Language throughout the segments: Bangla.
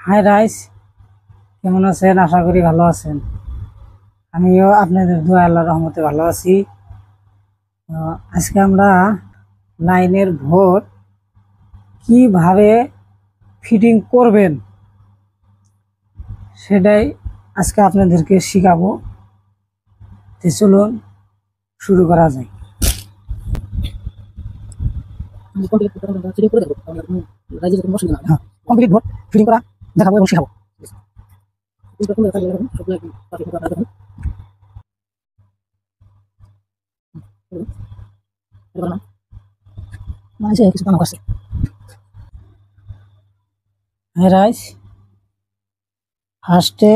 হাই রাইস, কেমন আছেন? আশা করি ভালো আছেন। আমিও আপনাদের দোয়া আল্লাহর রহমতে ভালো আছি। আজকে আমরা লাইনের ভোট কিভাবে ফিটিং করবেন সেটাই আজকে আপনাদেরকে শিখাবো। তো চলুন শুরু করা যায়। কমপ্লিট ভোট ফিটিং করা দেখাবো এবং শিখাবো। কিছু কাম করছে রাইস, ফার্স্টে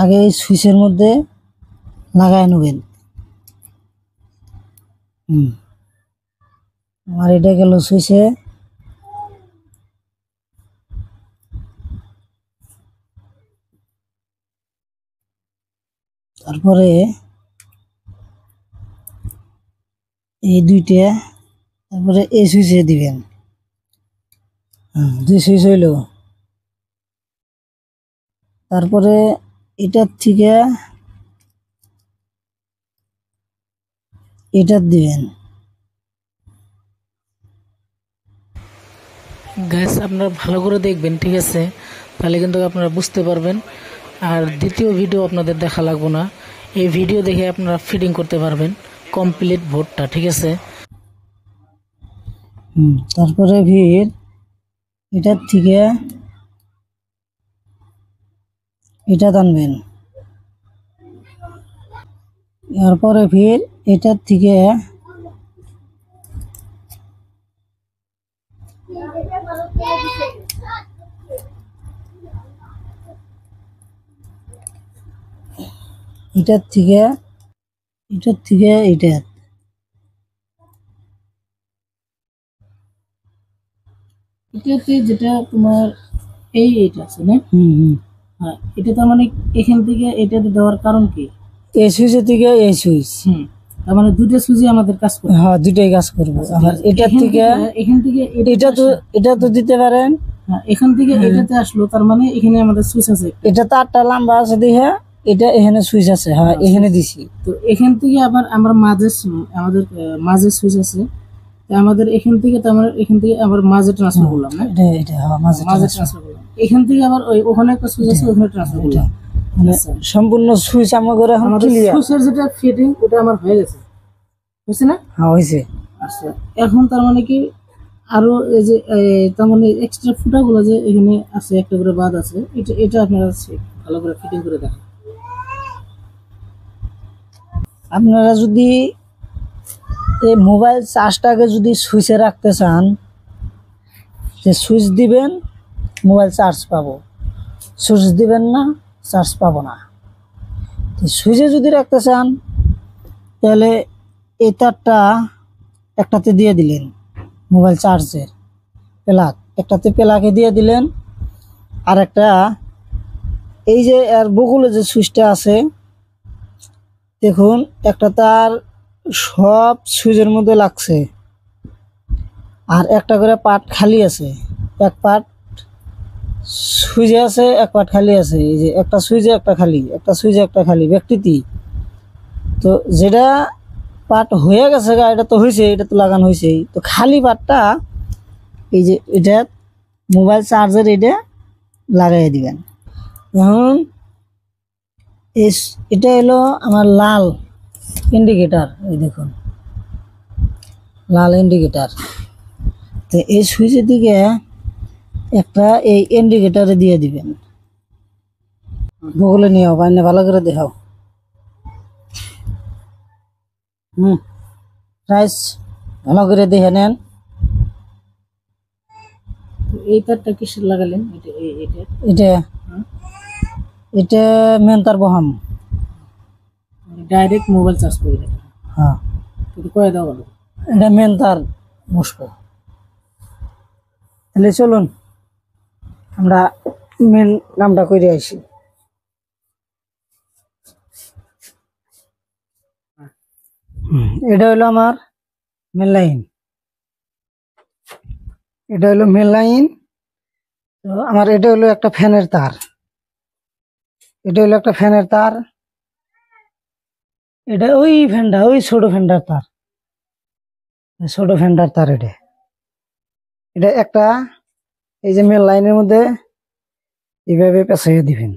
আগে এই সুইচের মধ্যে লাগাই নেবেন। আমার এটা গেল সুইচে। তারপরে এই দুইটা, তারপরে এই সুইচে দিবেন। দুই সুইচ হইল। তারপরে এটার থেকে এটার দিবেন। গ্যাস আপনারা ভালো করে দেখবেন, ঠিক আছে? তাহলে কিন্তু আপনারা বুঝতে পারবেন। আর দ্বিতীয় ভিডিও আপনাদের দেখা লাগবে না, এই ভিডিও দেখে আপনারা ফিটিং করতে পারবেন কমপ্লিট ভোটটা, ঠিক আছে? তারপরে ফির এটার থেকে এটা টানবেন। এরপরে ফির এটার থেকে এটার থেকে এটা এটাতে যেটা তোমার এইটা আছে না, হ্যাঁ, এটা তার মানে এখান থেকে এটাতে দেওয়ার কারণ কি? এই সুইচের থেকে এই সুইচ, তার মানে দুটো সুইচই আমাদের কাজ করবে। হ্যাঁ, দুটাই কাজ করবে। আবার এটার থেকে এখান থেকে এটা তো দিতে পারেন। এখান থেকে এটাতে আসলো, তার মানে এখানে আমাদের সুইচ আছে। এটা তারটা লম্বা আছে দেখে এটা এখানে সুইচ আছে। হ্যাঁ, এখানে দিছি। তো এখান থেকে আবার আমরা আমাদের মাঝে সুইচ আছে। আমাদের এখান থেকে এখান থেকে আবার মাঝে ট্রান্সফার করলাম না, এটা হ্যাঁ, মাঝে ট্রান্সফার করলাম। এখান থেকে আবার ওখানে একটা সুইচ আছে, ওখানে ট্রান্সফার করলাম। মানে সম্পূর্ণ সুইচ আমাদের এখন ক্লিয়ার। সুইচের যেটা ফিটিং ওটা আমার হয়ে গেছে, বুঝছি না? হ্যাঁ, হয়েছে। আচ্ছা, এখন তার মানে কি আরো এই যে তার মানে এক্সট্রা ফুটাগুলো যে এখানে আছে, একটা করে বাদ আছে, এটা আপনারা ভালো করে ফিটিং করে দেখেন। আপনারা যদি এই মোবাইল চার্জটাকে যদি সুইচে রাখতে চান, যে সুইচ দিবেন মোবাইল চার্জ পাবো, সুইচ দিবেন না চার্জ পাবো না। সুইচে যদি রাখতে চান তাহলে এই তারটা একটাতে দিয়ে দিলেন, মোবাইল চার্জের প্লাগ একটাতে প্লাগে দিয়ে দিলেন। আর একটা এই যে এর বকুলে যে সুইচটা আছে দেখুন, একটা তার সব সুইচের মধ্যে লাগছে, আর একটা করে পার্ট খালি আছে। এক পার্ট সুইচে আছে, এক পার্ট খালি আছে। এই যে একটা সুইচে একটা খালি, একটা সুইচে একটা খালি ব্যক্তিটি। তো যেটা পার্ট হয়ে গেছে এটা তো হয়েছে, এটা তো লাগানো হয়েছেই। তো খালি পার্টটা এই যে এটা মোবাইল চার্জার এটা লাগাই দিবেন। এখন এটা হলো আমার লাল ইন্ডিকেটার, এই দেখুন লাল ইন্ডিকেটার। তো এই সুইচের দিকে একটা এই ইন্ডিকেটারে দিয়ে দিবেন। বগলে নিও বাইনে ভালো করে দেখাও। প্রাইস ভালো করে দেখে নেন। এই তারটা কিসের লাগালেন? এটা এটা মেন তার বহাম, ডাইরেক্ট মোবাইল চার্জ করে দেন। হ্যাঁ, করে দেওয়া হলো। এটা মেন তার বসবো। তাহলে চলুন আমরা মেন নামটা করে আসি। এটা হলো আমার মেন লাইন, এটা হলো মেন লাইন। তো আমার এটা হলো একটা ফ্যানের তার, এটা হলো একটা ফ্যানের তার, এটা ওই ফ্যানটা, ওই ছোট ফ্যানটার তার, ছোট ফ্যানটার তার এটা। এটা একটা, এই যে মেন লাইনের মধ্যে এইভাবে পেঁচাইয়ে দিবেন।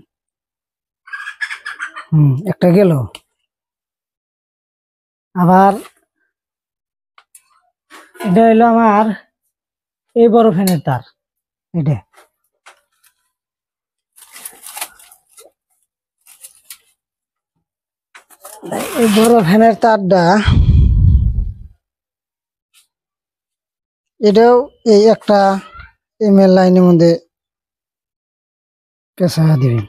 একটা গেল। আবার এটা হইলো আমার এই বড় ফ্যানের তার, এটা এই বড় ফ্যানের তারটা, এটাও এই একটা মেন লাইনের মধ্যে পেঁচাইয়া দিবেন।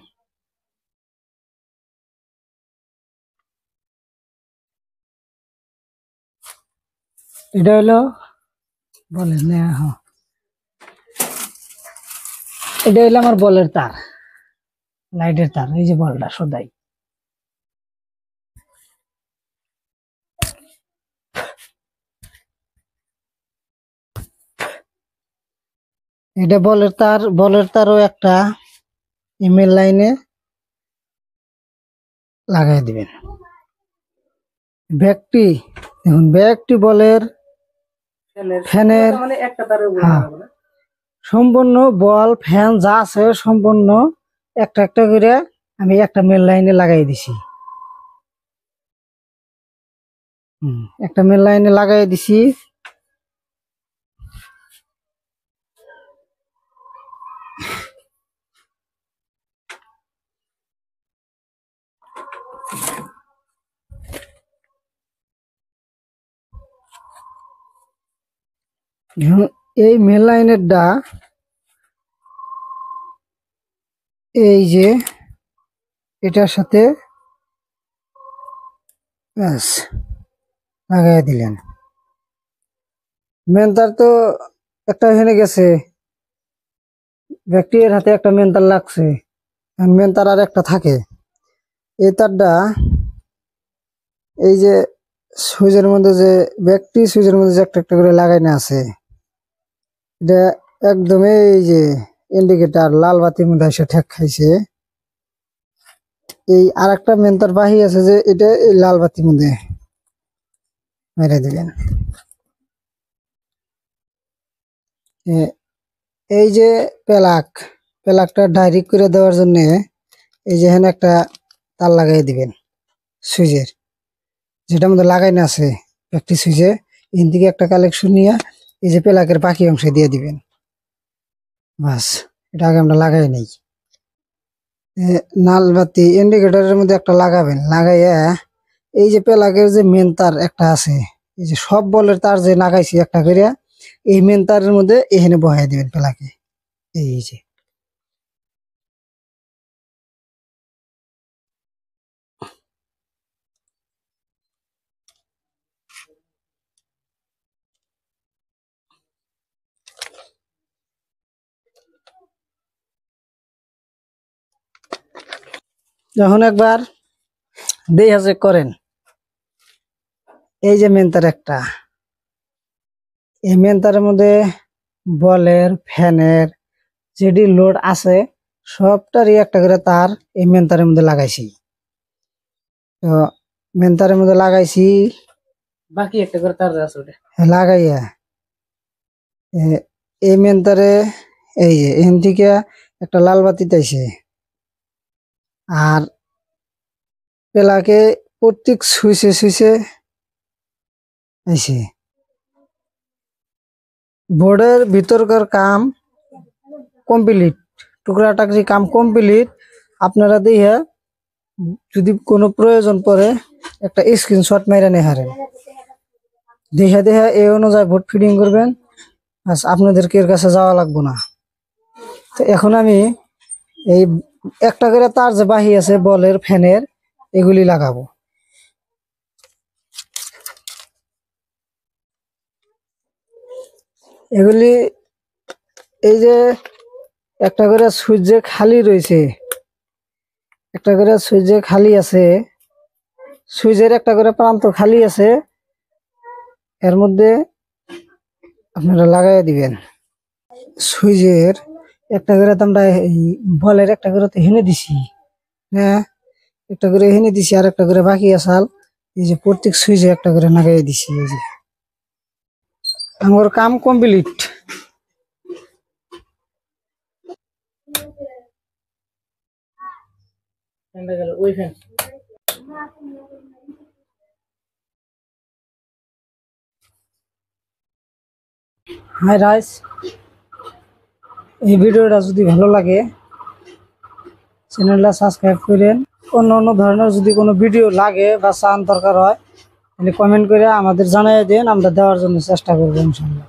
এটা হলো বলেন না, হ্যাঁ, এটা হলো আমার বলের তার, লাইটের তার, এই যে বলটা সদাই। এটা বলের তার, বলের তারও একটা ইমেল লাইনে লাগাই দিবেন। ব্যাগটি দেখুন, ব্যাগটি বলের ফ্যানের, হ্যাঁ, সম্পূর্ণ বল ফ্যান যা আছে সম্পূর্ণ একটা একটা করে আমি একটা মেল লাইনে লাগাই দিছি। একটা মেল লাইনে লাগাই দিছি। এই মেল লাইনের ডা, এই যে এটার সাথে ব্যাস লাগাই দিলেন। মেন তার তো একটা এখানে গেছে, ব্যক্তির হাতে একটা মেন তার লাগছে, মেন তার আর একটা থাকে। এই তারটা এই যে সুইচের মধ্যে, যে ব্যক্তি সুইচের মধ্যে যে একটা একটা করে লাগাইনে আছে, এটা একদম এই যে ইন্ডিকেটার লাল বাতির মধ্যে এসে ঠেক খাইছে। এই আর একটা মেন তার বাহি আছে, যে এটা এই লাল বাতির মধ্যে মেরে দিলেন। এই যে প্লাগটা ডাইরেক্ট করে দেওয়ার জন্য এই যে এখানে একটা তার লাগাই দিবেন সুইচের, যেটা মধ্যে লাগাইনা আছে একটি সুইচে, এখান থেকে একটা কালেকশন নিয়ে এই যে প্লাগের বাকি অংশে দিয়ে দিবেন। বাস, এটা আগে আমরা লাগাই নেই। নাল বাতি ইন্ডিকেটরের মধ্যে একটা লাগাবেন, লাগাইয়া এই যে প্লাগের যে মেন তার একটা আছে, এই যে সব বলের তার যে লাগাইছি একটা করে, এই মেন তারের মধ্যে এখানে বহাই দিবেন প্লাগে। এই যে যখন একবার দেখা চেক করেন, এই যে মেন তার একটা, এই মেন তারের মধ্যে বলের ফ্যানের যেটি লোড আছে সবটারই একটা করে তার এই মেন তারের মধ্যে লাগাইছি। তো মেন তারের মধ্যে লাগাইছি, বাকি একটা করে তার আছে ওটা লাগাইয়া এই মেন তারে এই যে এখান থেকে একটা লাল বাতি তাইছে, আর পেলাকে প্রত্যেক সুইচে সুইচে আইছে। বোর্ডের ভিতরকার কাম কমপ্লিট, টুকরা টাকরি কাম কমপ্লিট। আপনারা দিয়ে যদি কোনো প্রয়োজন পড়ে একটা স্ক্রিনশট মেরে নিয়ে হারেন, দেখে দেখে এই অনুযায়ী ভোট ফিটিং করবেন, বাস আপনাদেরকে এর কাছে যাওয়া লাগবে না। তো এখন আমি এই একটা করে তার যে বাহি আছে বলের ফ্যানের, এগুলি লাগাবো। এগুলি এই যে একটা করে সুইচ যে খালি রয়েছে, একটা করে সুইচ যে খালি আছে, সুইচের একটা করে প্রান্ত খালি আছে, এর মধ্যে আপনারা লাগাই দিবেন। সুইচের একটা করে তো আমরা এই বলের একটা করে তো হেনে দিছি। হ্যাঁ, একটা করে হেনে দিছি, আর একটা করে বাকি আসাল। এই যে প্রত্যেক সুইচে একটা করে লাগাই দিছি। এই যে আমার কাম কমপ্লিট। ওই ফ্যান হাই রাইস, এই ভিডিওটা যদি ভালো লাগে চ্যানেলটা সাবস্ক্রাইব করেন। অন্য অন্য ধরনের যদি কোনো ভিডিও লাগে বা চান দরকার হয় তাহলে কমেন্ট করে আমাদের জানিয়ে দেন, আমরা দেওয়ার জন্য চেষ্টা করবো ইনশাল্লাহ।